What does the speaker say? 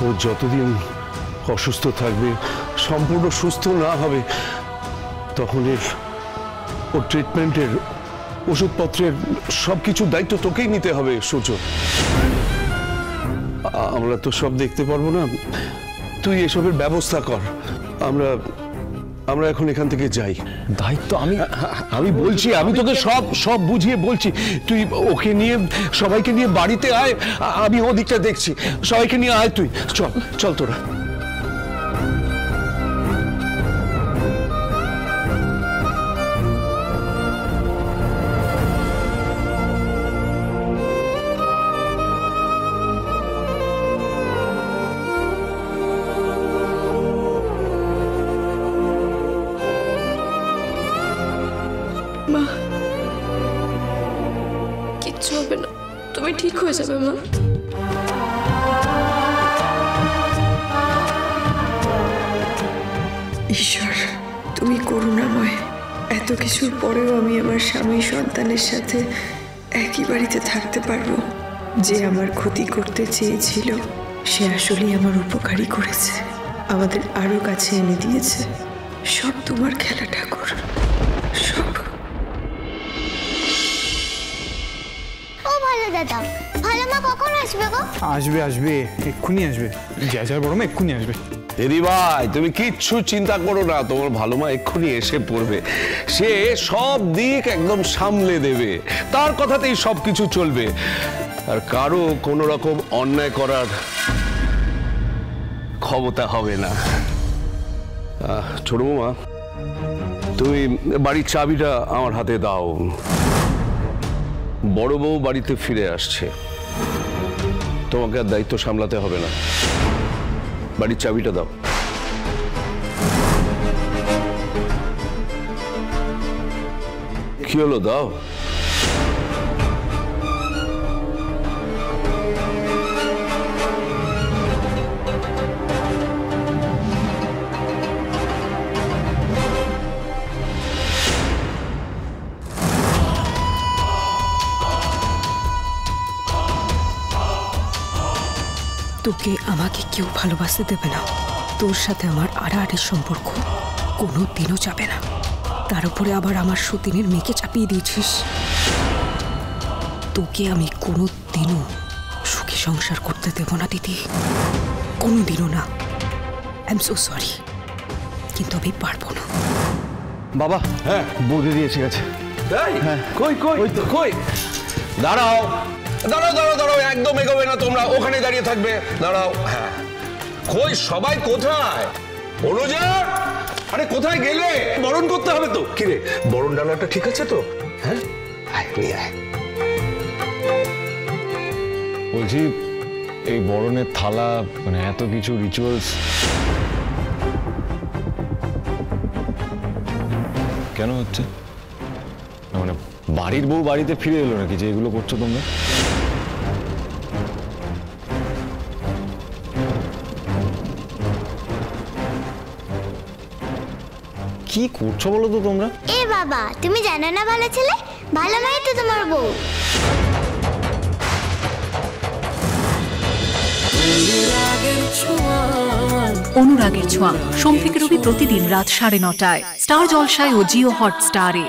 ও যতদিন অসুস্থ থাকবে, সম্পূর্ণ সুস্থ না হবে, তখন ওর ট্রিটমেন্টের, ওষুধপত্রের সবকিছু দায়িত্ব তোকেই নিতে হবে সূর্য। আমরা তো সব দেখতে পারবো না, তুই এসবের ব্যবস্থা কর। আমরা এখন এখান থেকে যাই। দায়িত্ব আমি বলছি, আমি তোকে সব বুঝিয়ে বলছি, তুই ওকে নিয়ে, সবাইকে নিয়ে বাড়িতে আয়, আমি ওদিকটা দেখছি। সবাইকে নিয়ে আয়, তুই চল চল তোরা। মা, কিচ্ছু হবে না, তুমি ঠিক হয়ে যাবে মা। ঈশ্বর, তুমি করুণাময়। এত কিছুর পরেও আমি আমার স্বামী সন্তানের সাথে একই বাড়িতে থাকতে পারবো। যে আমার ক্ষতি করতে চেয়েছিল সে আসলেই আমার উপকারী করেছে, আমাদের আরো কাছে এনে দিয়েছে। সব তোমার খেলা ঠাকুর, সব। দাদা, ভালো মা কখন আসবে গো? আসবে এক্ষুনি আসবে, যা বড় মা এক্ষুনি আসবে। দিদি ভাই, তুমি কিচ্ছু চিন্তা করো না, তোমার ভালো মা এক্ষুনি এসে পড়বে। সে সব দিক একদম সামলে দেবে, তার কথাতেই সবকিছু চলবে। আর কারো কোনো রকম অন্যায় করার ক্ষমতা হবে না। ছোট বৌমা, তুমি বাড়ির চাবিটা আমার হাতে দাও। বড় বউ বাড়িতে ফিরে আসছে, তোমাকে আর দায়িত্ব সামলাতে হবে না। বাড়ির চাবিটা দাও। কি হলো, দাও। তোকে আমাকে কেউ ভালোবাসতে দেবে না। তোর সাথে আমার আড়াআড়ির সম্পর্ক কোনো দিনও যাবে না। তার উপরে আবার আমার সতীনের মেয়েকে চাপিয়ে দিয়েছিস। তোকে আমি কোনো দিনও সুখী সংসার করতে দেব না দিদি, কোনো দিনও না। আই এম সো সরি, কিন্তু আমি পারবো না। বাবা, হ্যাঁ, বৌদি দিয়ে এসে গেছে। হ্যাঁ, কই দাঁড়াও, একদম এগোবে না তোমরা, ওখানে দাঁড়িয়ে থাকবে। দাঁড়াও। হ্যাঁ, কই সবাই কোথায়? অনুজা, আরে কোথায় গেলে? বরণ করতে হবে তো। কিরে, বরণ ডালাটা ঠিক আছে তো? হ্যাঁ, বলছি, এই বরণের থালা, মানে এত কিছু রিচুয়ালস কেন হচ্ছে? মানে বাড়ির বউ বাড়িতে ফিরে এলো নাকি যে এগুলো করছো তোমরা? কি করছো বলো তো তোমরা? এ বাবা, তুমি জানো না ভালো ছেলে, ভালো মাই তো তোমার বউ। অনুরাগের ছোঁয়া, সোম থেকে রবি প্রতিদিন রাত 9:30টায় স্টার জলসায় ও জিও হটস্টারে।